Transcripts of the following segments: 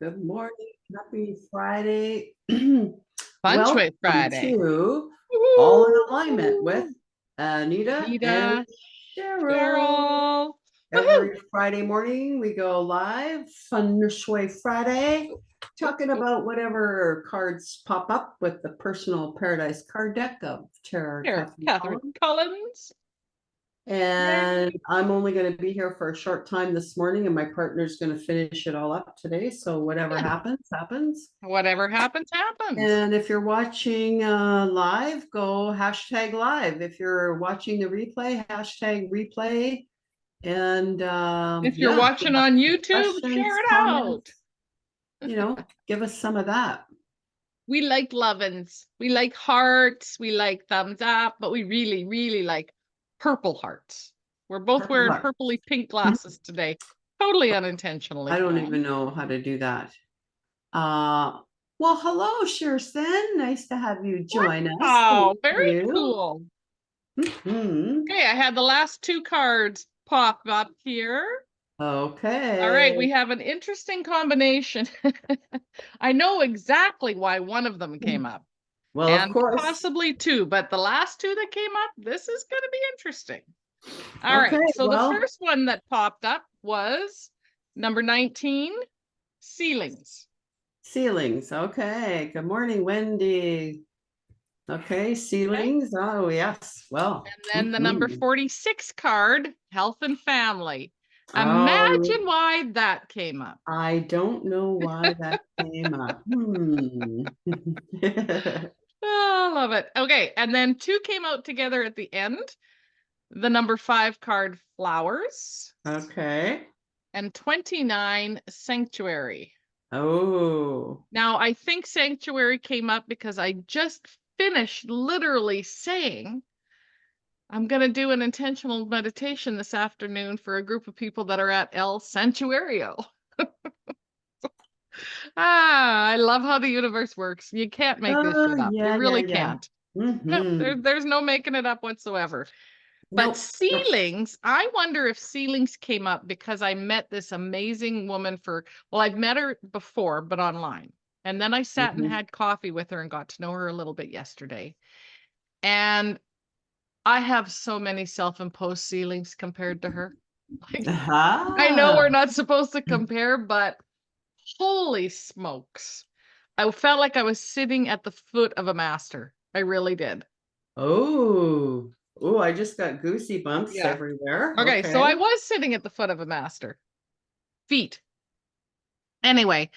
Good morning. Happy Friday. Feng Shui Welcome Friday. to All in Alignment with Woo-hoo! Anita and Anita, Cheryl. Cheryl. Woohoo! Every Friday morning we go live, Feng Shui Friday, talking about whatever cards pop up with the personal paradise card deck of Tarot Here, Catherine Catherine Collins. Collins. And Yay. I'm only going to be here for a short time this morning, and my partner's going to finish it all up today. So whatever Good. happens, happens. Whatever happens, happens. And if you're watching live, go hashtag live. If you're watching the replay, hashtag replay. And If you're yeah, if you watching have on YouTube, questions, share it out. comments, give us some of that. We like lovin's. We like hearts. We like thumbs up, but we really, really like purple hearts. We're both Purple wearing heart. purpley pink glasses today. Totally unintentionally I don't planned. even know how to do that. Uh, well, hello, Sherston. Nice to have you join us. Wow, Thank very you. cool. Mhm. Okay, I had the last two cards pop up here. Okay. All right, we have an interesting combination. I know exactly why one of them came up, Well, of and course. possibly two, but the last two that came up, this is going to be interesting. All Okay, right, so the well, first one that popped up was number 19, ceilings. ceilings. Okay. Good morning, Wendy. Okay, Okay. ceilings. Oh, yes. Well, And then the number 46 card, health and family. oh, Imagine why that came up. I don't know why that came up. Oh, I love it. Okay, and then two came out together at the end. The number 5 card, flowers, Okay. and 29, sanctuary. Oh, Now, I think sanctuary came up because I just finished literally saying I'm going to do an intentional meditation this afternoon for a group of people that are at El Santuario. I love how the universe works. You can't make this shit up. You yeah, yeah, really yeah. can't. Mm-hmm. There's no making it up whatsoever. But Nope. ceilings, I wonder if ceilings came up because I met this amazing woman well, I've met her before, but online. And then I sat and Mhm. had coffee with her and got to know her a little bit yesterday. And I have so many self-imposed ceilings compared to her. Like, I know Ah. we're not supposed to compare, but holy smokes. I felt like I was sitting at the foot of a master. I really did. Oh, oh, I just got goosey bumps Yeah. everywhere. Okay, so Okay. I was sitting at the foot of a master. Feet. Anyway,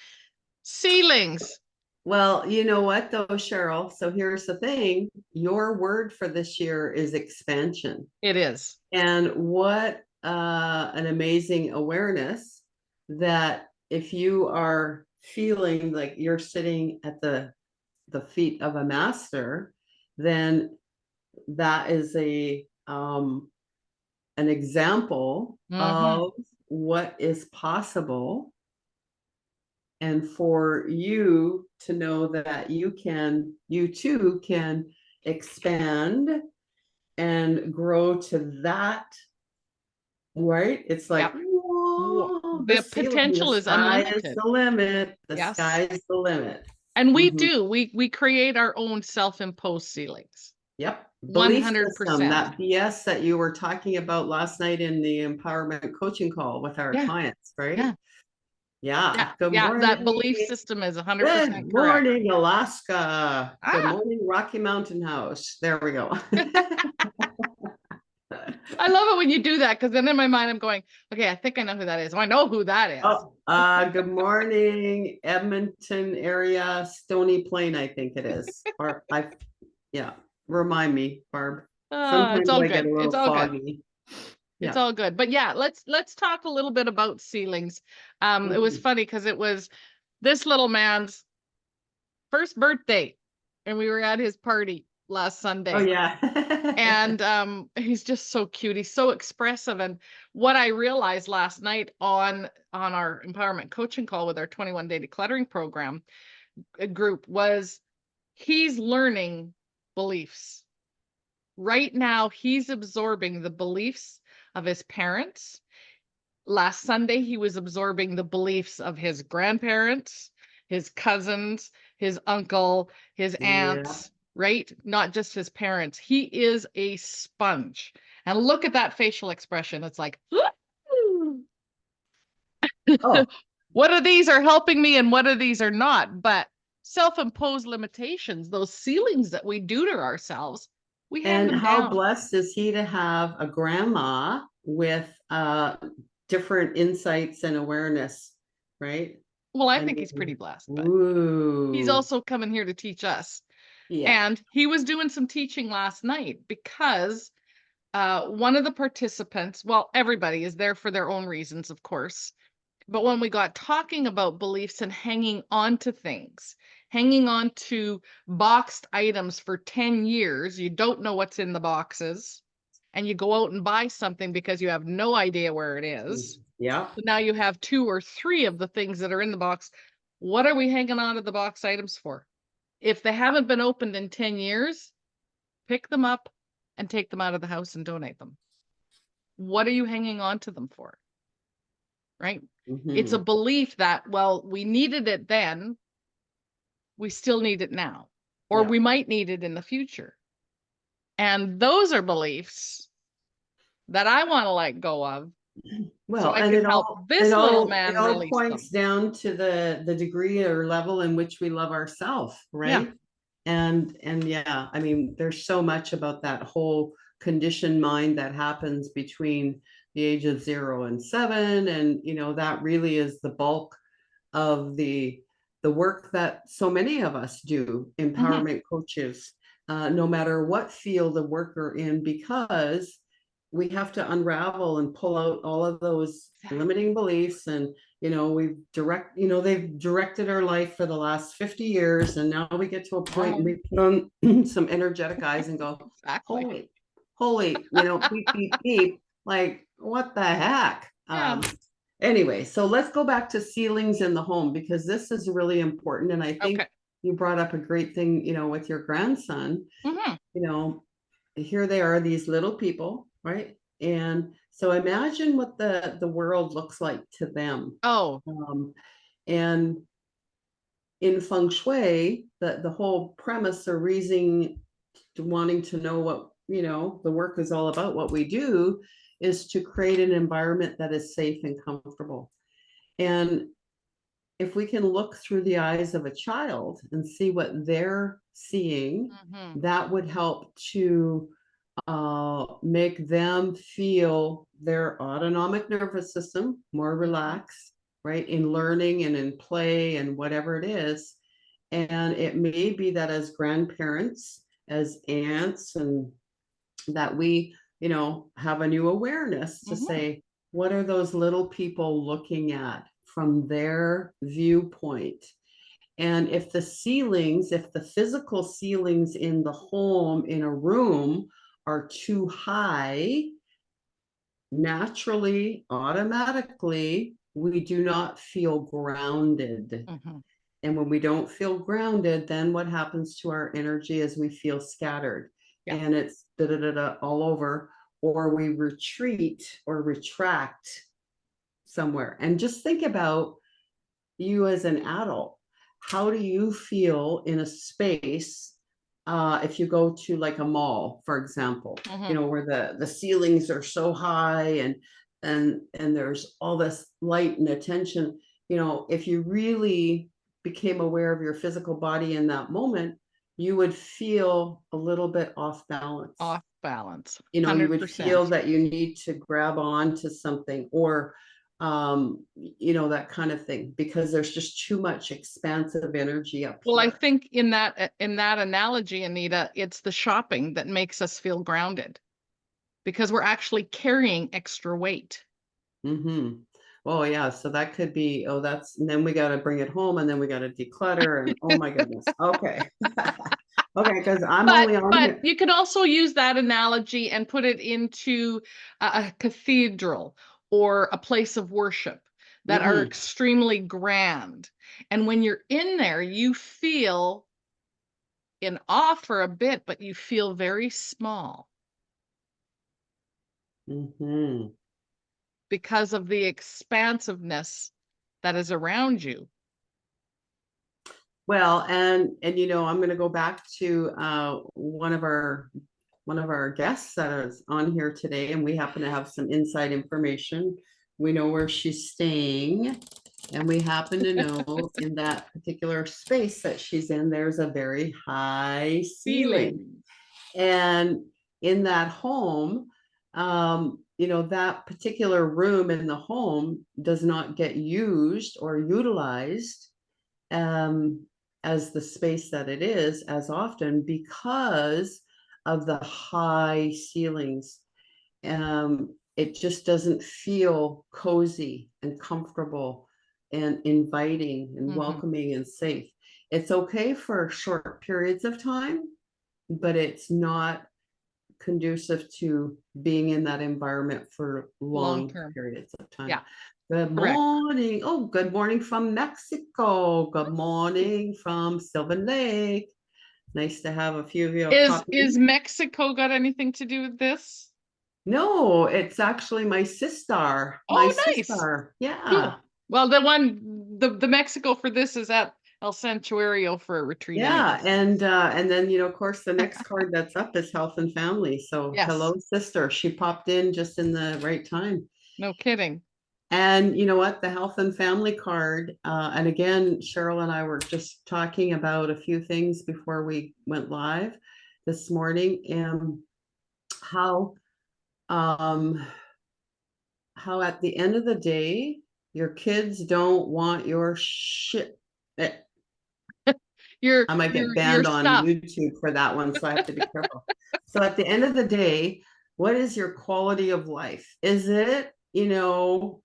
ceilings. Well, you know what though, Cheryl? So here's the thing. Your word for this year is expansion. It is. And what an amazing awareness that if you are feeling like you're sitting at the feet of a master, then that is a an example Mm-hmm. of what is possible, and for you to know that you too can expand and grow to that, right? It's like, Yep. whoa, the The ceiling, the potential is sky is unlimited. the limit, the Yes. sky is the limit. And we Mhm. do. We create our own self-imposed ceilings. Yep. Belief system, 100%. that BS that you were talking about last night in the empowerment coaching call with our Yeah. clients, right? Yeah. Yeah. Yeah. Good Yeah. That morning. belief system is Good 100% correct. morning, Alaska. Good Ah, morning, Rocky Mountain House. There we go. I love it when you do that because then in my mind I'm going, okay, I think I know who that is. Oh, I know who that is. Oh, good morning, Edmonton area, Stony Plain, I think it is. Or yeah, remind me, Barb. It's Sometimes all I get good. a It's little all good. foggy. It's Yeah. all good. But yeah, let's talk a little bit about ceilings. It was Mhm. funny because it was this little man's first birthday, and we were at his party last Oh, Sunday. yeah. And he's just so cute. He's so expressive. And what I realized last night on our empowerment coaching call with our 21-day decluttering program group was he's learning beliefs. Right now, he's absorbing the beliefs of his parents. Last Sunday, he was absorbing the beliefs of his grandparents, his cousins, his uncle, his Yeah. aunts, right? Not just his parents. He is a sponge. And look at that facial expression. It's like, Oh, what of these are helping me and what of these are not? But self-imposed limitations, those ceilings that we do to ourselves, we have and them how down. blessed is he to have a grandma with different insights and awareness, right? Well, I I think he's mean, pretty blessed, but he's ooh, also coming here to teach us. yeah. And he was doing some teaching last night because one of the participants, well, everybody is there for their own reasons, of course. But when we got talking about beliefs and hanging on to things, hanging on to boxed items for 10 years, you don't know what's in the boxes, and you go out and buy something because you have no idea where it is. Yeah. So now you have 2 or 3 of the things that are in the box. What are we hanging on to the box items for? If they haven't been opened in 10 years, pick them up and take them out of the house and donate them. What are you hanging on to them for? Right? It's a Mhm. belief that, well, we needed it then, we still need it now, or Yeah. we might need it in the future. And those are beliefs that I want to let go of so Well, I and can it help all it this little all it man all release points them. down to the degree or level in which we love ourselves, Yeah. right? And yeah, I mean, there's so much about that whole conditioned mind that happens between the age of 0 and 7, and that really is the bulk of the work that so many of us do, Hmm. empowerment coaches, no matter what field of work we're in, because we have to unravel and pull out all of those limiting beliefs. And they've directed our life for the last 50 years, and now we get to a point and we put on some energetic eyes and go, Exactly. holy, beep beep beep, like what the heck. Yeah. Anyway, so let's go back to ceilings in the home, because this is really important. And I think Okay. you brought up a great thing, with your grandson. Hmm. You know, here they are, these little people, right? And so imagine what the world looks like to them. Oh, And in feng shui, the whole premise or reason to wanting to know what the work is all about, what we do, is to create an environment that is safe and comfortable. And if we can look through the eyes of a child and see what they're seeing, hmm, that would help to make them feel their autonomic nervous system more relaxed, right? In learning and in play and whatever it is. And it may be that as grandparents, as aunts, and that we, have a new awareness to hmm, say, what are those little people looking at from their viewpoint? And if the physical ceilings in the home, in a room, are too high, naturally, automatically, we do not feel grounded. hmm. And when we don't feel grounded, then what happens to our energy is we feel scattered, Yeah. and it's da da da da all over, or we retreat or retract somewhere. And just think about you as an adult. How do you feel in a space, if you go to like a mall, for example, Hmm. where the ceilings are so high, and there's all this light and attention. If you really became aware of your physical body in that moment, you would feel a little bit off balance. Off balance. You would feel 100%. that you need to grab on to something, or that kind of thing, because there's just too much expansive energy up Well, I here. think in that analogy, Anita, it's the shopping that makes us feel grounded because we're actually carrying extra weight. Mm-hmm. Oh yeah, so that could be, and then we got to bring it home, and then we got to declutter, and oh my goodness. Okay. Okay, because I'm But only on but here. you can also use that analogy and put it into a cathedral or a place of worship that are Mm-hmm. extremely grand. And when you're in there, you feel in awe for a bit, but you feel very small Mm-hmm. because of the expansiveness that is around you. Well, and you know, I'm going to go back to one of our guests that is on here today, and we happen to have some inside information. We know where she's staying, and we happen to know in that particular space that she's in, there's a very high ceiling. And in that home, you know, that particular room in the home does not get used or utilized as the space that it is as often because of the high ceilings. It just doesn't feel cozy and comfortable and inviting and welcoming and safe. It's okay for short periods of time, but it's not conducive to being in that environment for long periods of time. Yeah. Good morning. Oh, good morning from Mexico. Good morning from Sylvan Lake. Nice to have a few of you. Is Mexico got anything to do with this? No, it's actually my sister. Oh, nice. Yeah. Cool. Well, the Mexico for this is at El Santuario for a retreat. Yeah, and then, you know, of course, the next card that's up is health and family. So hello, sister. She popped in just in the right time. No kidding. And you know what, the health and family card, and again, Cheryl and I were just talking about a few things before we went live this morning, and how at the end of the day, your kids don't want your shit. I might get banned on YouTube for that one, so I have to be careful. So at the end of the day, what is your quality of life? Is it, you know,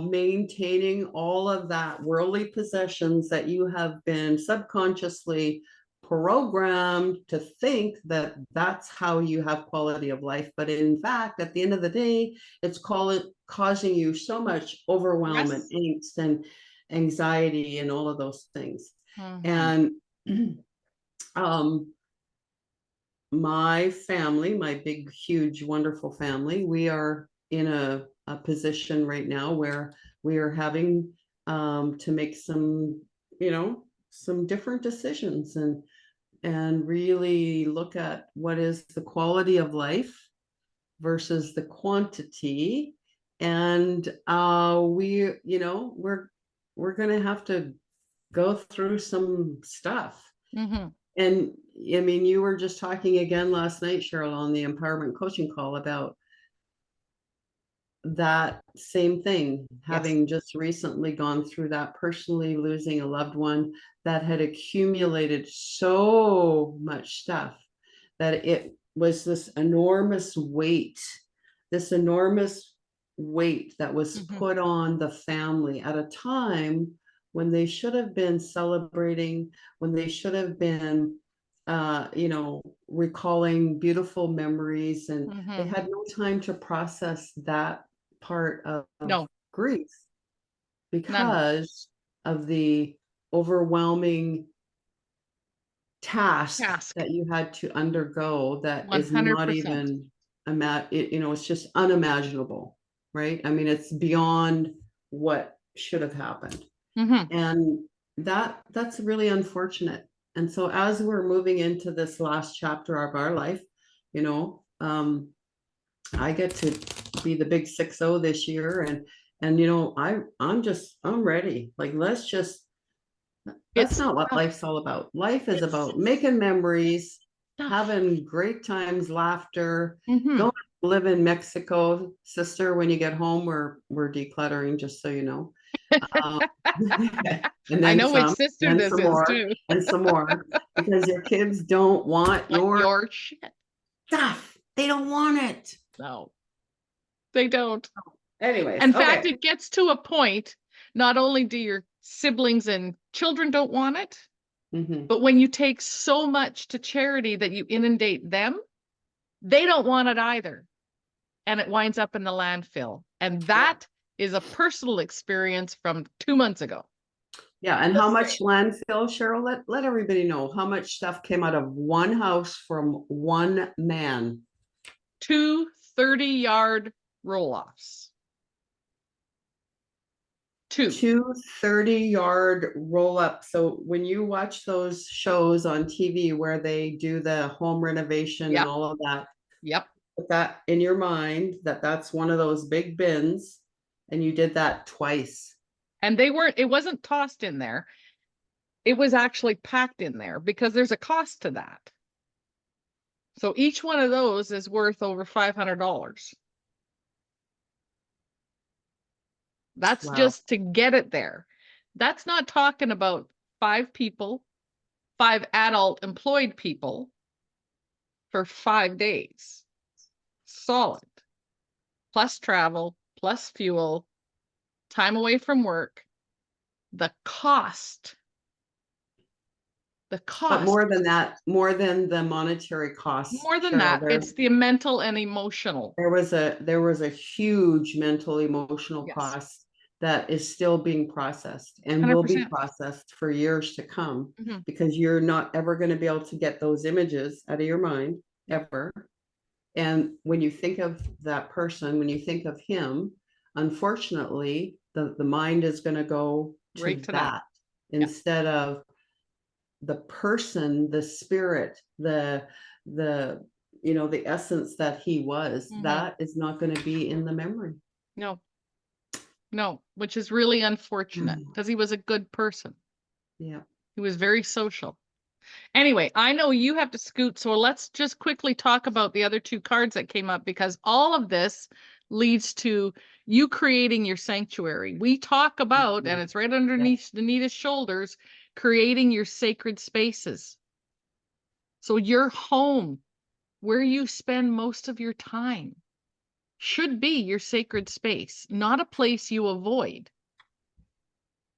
maintaining all of that worldly possessions that you have been subconsciously programmed to think that that's how you have quality of life? But in fact, at the end of the day, it's causing you so much overwhelm and angst and anxiety and all of those things. And my family, my big, huge, wonderful family, we are in a position right now where we are having to make some, you know, some different decisions and really look at what is the quality of life versus the quantity. And we, you know, we're going to have to go through some stuff. And I mean, you were just talking again last night, Cheryl, on the empowerment coaching call about that same thing, having just recently gone through that personally, losing a loved one that had accumulated so much stuff that it was this enormous weight that was put on the family at a time when they should have been celebrating, when they should have been you know, recalling beautiful memories, and they had no time to process that part of grief because of the overwhelming task that you had to undergo that 100%. Is not even you know, it's just unimaginable, right? I mean, it's beyond what should have happened. And that's really unfortunate. And so as we're moving into this last chapter of our life, you know, I get to be the big 6-0 this year, and you know, I'm ready. Like, that's not what life's all about. Life is about making memories, having great times, laughter, going to live in Mexico, sister. When you get home, we're decluttering, just so you know. And then I know which sister this is too. And some more, because your kids don't want your shit stuff. They don't want it. No, they don't. Anyways, in fact, it gets to a point, not only do your siblings and children don't want it, but when you take so much to charity that you inundate them, they don't want it either. And it winds up in the landfill. And that is a personal experience from 2 months ago. Yeah. And how much landfill, Cheryl? Let everybody know how much stuff came out of one house from one man. 2 30-yard roll-offs. two 30-yard roll up. So when you watch those shows on TV where they do the home renovation and Yep. all of that, Yep. put that in your mind that that's one of those big bins, and you did that twice. And it wasn't tossed in there. It was actually packed in there because there's a cost to that. So each one of those is worth over $500. That's Wow. just to get it there. That's not talking about 5 people, 5 adult employed people for 5 days. Solid. Plus travel, plus fuel, time away from work. The cost. But more than that, more than the monetary costs, More than Cheryl, that, it's the mental and emotional. there was a huge mental emotional Yes. cost that is still being processed and will be 100%. processed for years to come, Mhm. because you're not ever going to be able to get those images out of your mind ever. And when you think of that person, when you think of him, unfortunately, the mind is going to go to Right to that. that Yeah. instead of the person, the spirit, the the essence that he was. Mhm. That is not going to be in the memory. No, no, which is really unfortunate because he was a good person. Yeah. He was very social. Anyway, I know you have to scoot, so let's just quickly talk about the other 2 cards that came up, because all of this leads to you creating your sanctuary. We talk about, and it's right underneath Anita's shoulders, creating your sacred spaces. So your home, where you spend most of your time, should be your sacred space, not a place you avoid.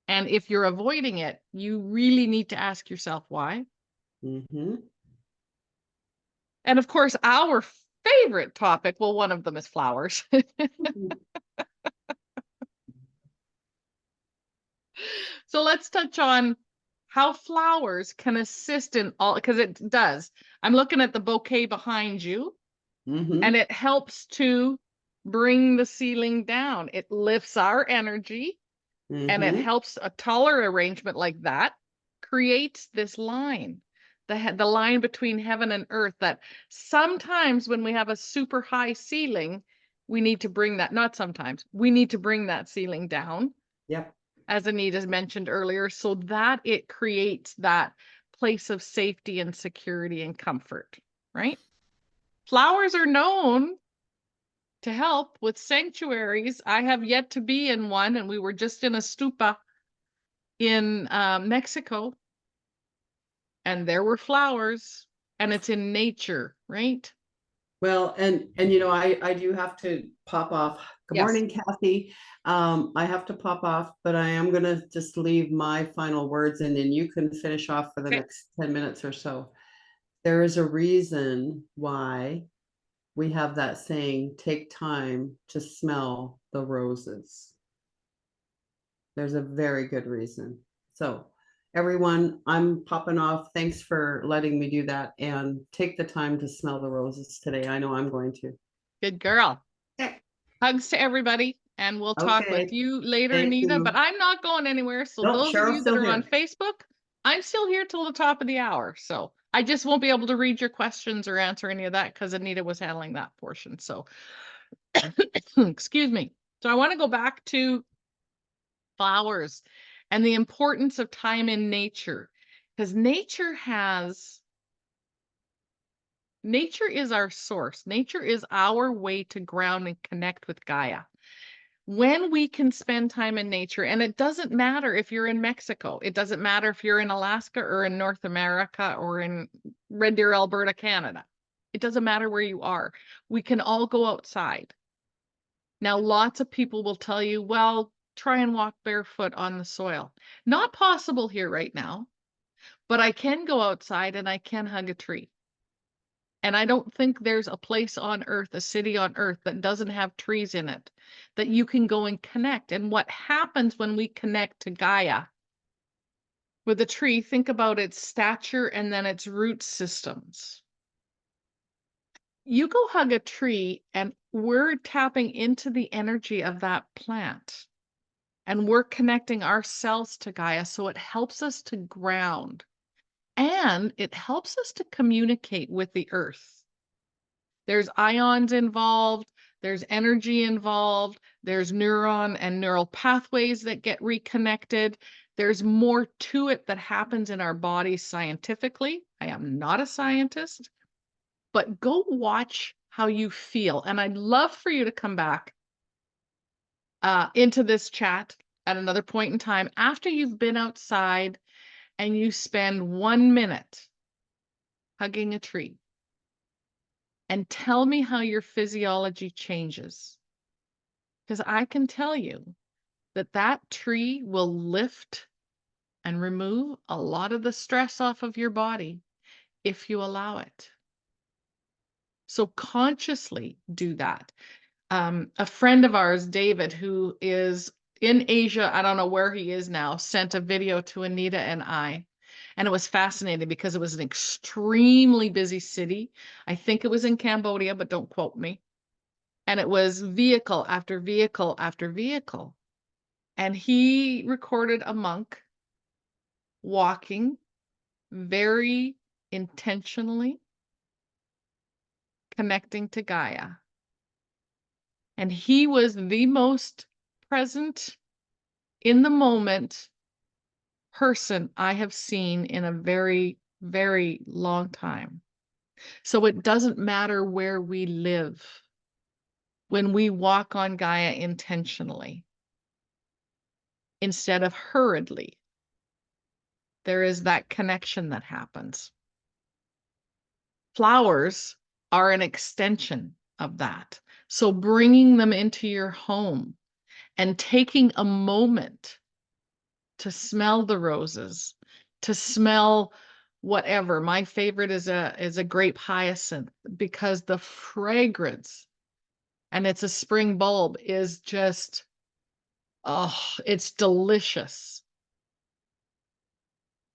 And if you're avoiding it, you really need to ask yourself why. Mm-hmm. And of course, our favorite topic, well, one of them is flowers. So let's touch on how flowers can assist in all, because it does. I'm looking at the bouquet behind you, Mm-hmm. and it helps to bring the ceiling down. It lifts our energy, and it Mm-hmm. helps a taller arrangement like that creates this line, the line between heaven and earth, that sometimes when we have a super high ceiling, we need to bring that, not sometimes, we need to bring that ceiling down, Yep. as Anita mentioned earlier, so that it creates that place of safety and security and comfort, right? Flowers are known to help with sanctuaries. I have yet to be in one, and we were just in a stupa in Mexico, and there were flowers, and it's in nature, right? Well, and I do have to pop off. Good Yes. morning, Kathy. I have to pop off, but I am gonna just leave my final words, and then you can finish off for the Okay. next 10 minutes or so. There is a reason why we have that saying, take time to smell the roses. There's a very good reason. So, everyone, I'm popping off. Thanks for letting me do that, and take the time to smell the roses today. I know I'm going to. Good girl. Okay. Hugs to everybody, and we'll talk with Okay. you later, Thank Anita. But you. I'm not going anywhere. So Nope, those of Cheryl's you that still are on here. Facebook, I'm still here till the top of the hour. So I just won't be able to read your questions or answer any of that because Anita was handling that portion. So excuse me. So I want to go back to flowers and the importance of time in nature, because nature is our source. Nature is our way to ground and connect with Gaia. When we can spend time in nature, and it doesn't matter if you're in Mexico, it doesn't matter if you're in Alaska or in North America or in Red Deer, Alberta, Canada. It doesn't matter where you are. We can all go outside. Now, lots of people will tell you, well, try and walk barefoot on the soil. Not possible here right now, but I can go outside and I can hug a tree. And I don't think there's a place on earth, a city on earth, that doesn't have trees in it, that you can go and connect. And what happens when we connect to Gaia? With a tree, think about its stature and then its root systems. You go hug a tree, and we're tapping into the energy of that plant. And we're connecting ourselves to Gaia, so it helps us to ground. And it helps us to communicate with the earth. There's ions involved, there's energy involved, there's neuron and neural pathways that get reconnected. There's more to it that happens in our bodies scientifically. I am not a scientist, but go watch how you feel. And I'd love for you to come back into this chat at another point in time after you've been outside and you spend 1 minute hugging a tree, and tell me how your physiology changes. Because I can tell you that that tree will lift and remove a lot of the stress off of your body if you allow it. So consciously do that. A friend of ours, David, who is in Asia, I don't know where he is now, sent a video to Anita and I. And it was fascinating because it was an extremely busy city. I think it was in Cambodia, but don't quote me. And it was vehicle after vehicle after vehicle. And he recorded a monk walking very intentionally, connecting to Gaia. And he was the most present in the moment person I have seen in a very, very long time. So it doesn't matter where we live when we walk on Gaia intentionally instead of hurriedly. There is that connection that happens. Flowers are an extension of that. So bringing them into your home and taking a moment to smell the roses, to smell whatever. My favorite is a grape hyacinth because the fragrance, and it's a spring bulb, is just, oh, it's delicious.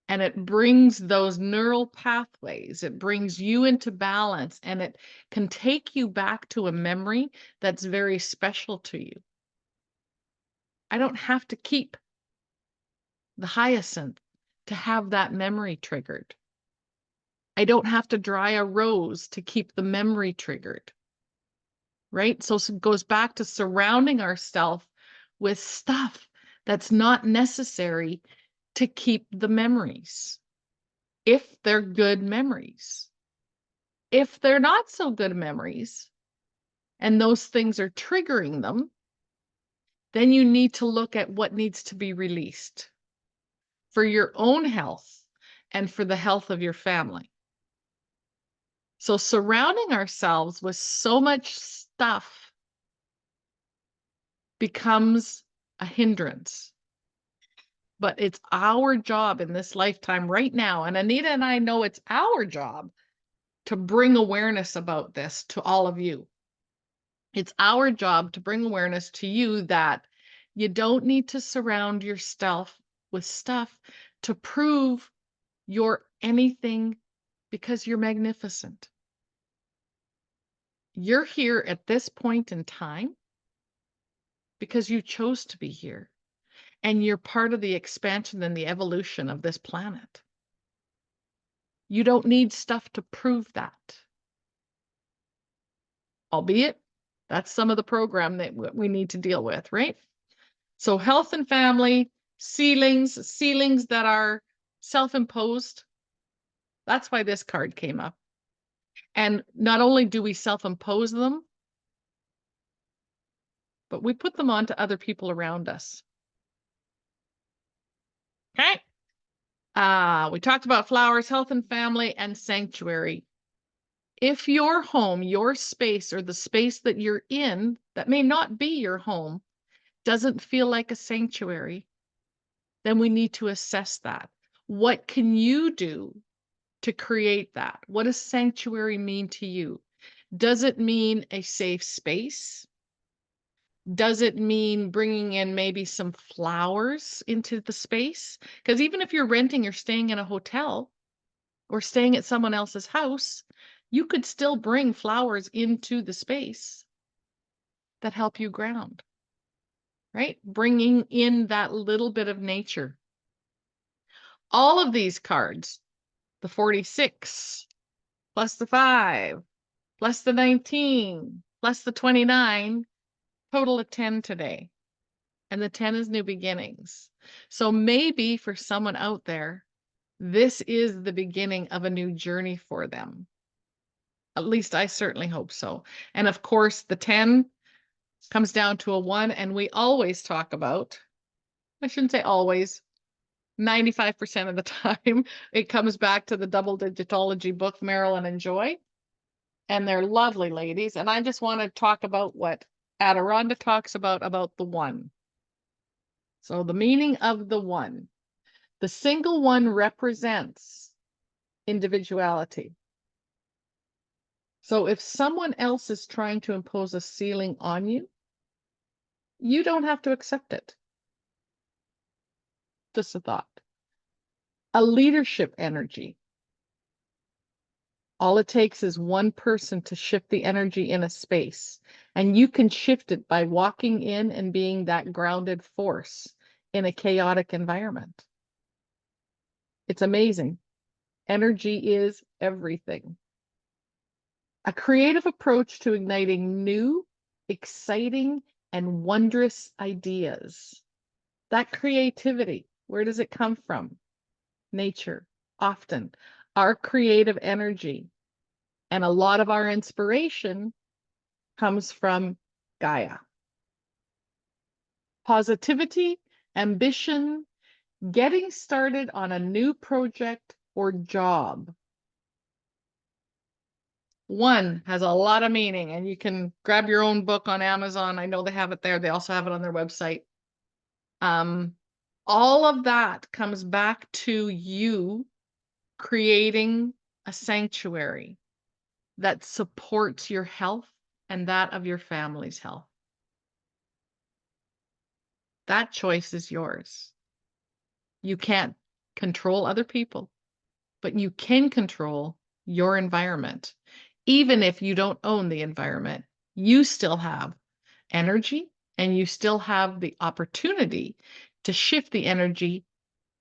And it brings those neural pathways, it brings you into balance, and it can take you back to a memory that's very special to you. I don't have to keep the hyacinth to have that memory triggered. I don't have to dry a rose to keep the memory triggered, right? So it goes back to surrounding ourselves with stuff that's not necessary to keep the memories, if they're good memories. If they're not so good memories, and those things are triggering them, then you need to look at what needs to be released for your own health and for the health of your family. So surrounding ourselves with so much stuff becomes a hindrance. But it's our job in this lifetime right now, and Anita and I know it's our job to bring awareness about this to all of you. It's our job to bring awareness to you that you don't need to surround yourself with stuff to prove you're anything, because you're magnificent. You're here at this point in time because you chose to be here, and you're part of the expansion and the evolution of this planet. You don't need stuff to prove that. Albeit, that's some of the program that we need to deal with, right? So health and family, ceilings that are self-imposed. That's why this card came up. And not only do we self-impose them, but we put them onto other people around us. Okay. We talked about flowers, health and family, and sanctuary. If your home, your space, or the space that you're in that may not be your home doesn't feel like a sanctuary, then we need to assess that. What can you do to create that? What does sanctuary mean to you? Does it mean a safe space? Does it mean bringing in maybe some flowers into the space? Because even if you're renting or staying in a hotel or staying at someone else's house, you could still bring flowers into the space that help you ground, right? Bringing in that little bit of nature. All of these cards, the 46, plus the 5, plus the 19, plus the 29, total of 10 today. And the 10 is new beginnings. So maybe for someone out there, this is the beginning of a new journey for them. At least I certainly hope so. And of course, the 10 comes down to a 1, and we always talk about, I shouldn't say always, 95% of the time, it comes back to the double digitology book, Marilyn and Joy. And they're lovely ladies. And I just want to talk about what Adironda talks about the 1. So the meaning of the 1. The single 1 represents individuality. So if someone else is trying to impose a ceiling on you, you don't have to accept it. Just a thought. A leadership energy. All it takes is one person to shift the energy in a space, and you can shift it by walking in and being that grounded force in a chaotic environment. It's amazing. Energy is everything. A creative approach to igniting new, exciting, and wondrous ideas. That creativity, where does it come from? Nature, often. Our creative energy and a lot of our inspiration comes from Gaia. Positivity, ambition, getting started on a new project or job. 1 has a lot of meaning, and you can grab your own book on Amazon. I know they have it there. They also have it on their website. All of that comes back to you creating a sanctuary that supports your health and that of your family's health. That choice is yours. You can't control other people, but you can control your environment. Even if you don't own the environment, you still have energy and you still have the opportunity to shift the energy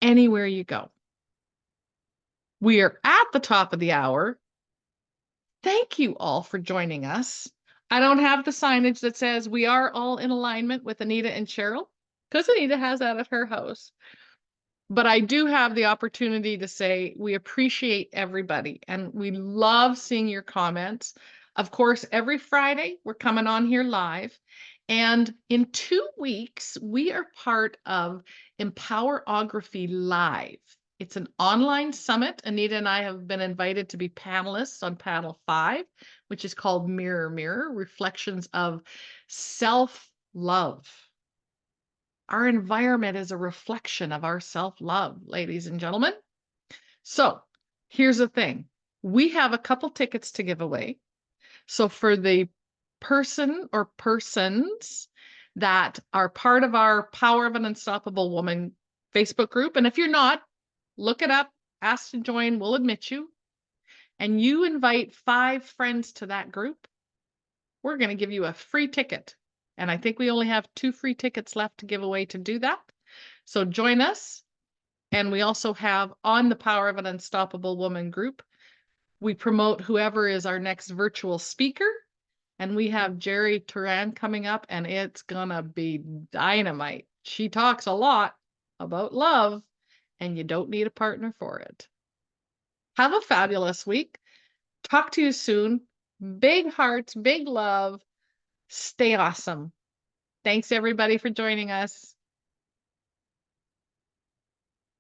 anywhere you go. We are at the top of the hour. Thank you all for joining us. I don't have the signage that says we are all in alignment with Anita and Cheryl, because Anita has that at her house. But I do have the opportunity to say we appreciate everybody and we love seeing your comments. Of course, every Friday we're coming on here live. And in 2 weeks, we are part of Empowerography Live. It's an online summit. Anita and I have been invited to be panelists on panel 5, which is called Mirror Mirror, Reflections of Self-Love. Our environment is a reflection of our self-love, ladies and gentlemen. So here's the thing. We have a couple tickets to give away. So for the person or persons that are part of our Power of an Unstoppable Woman Facebook group, and if you're not, look it up, ask to join, we'll admit you, and you invite 5 friends to that group, we're going to give you a free ticket. And I think we only have 2 free tickets left to give away to do that. So join us. And we also have on the Power of an Unstoppable Woman group, we promote whoever is our next virtual speaker. And we have Jerry Turan coming up, and it's going to be dynamite. She talks a lot about love, and you don't need a partner for it. Have a fabulous week. Talk to you soon. Big hearts, big love. Stay awesome. Thanks everybody for joining us.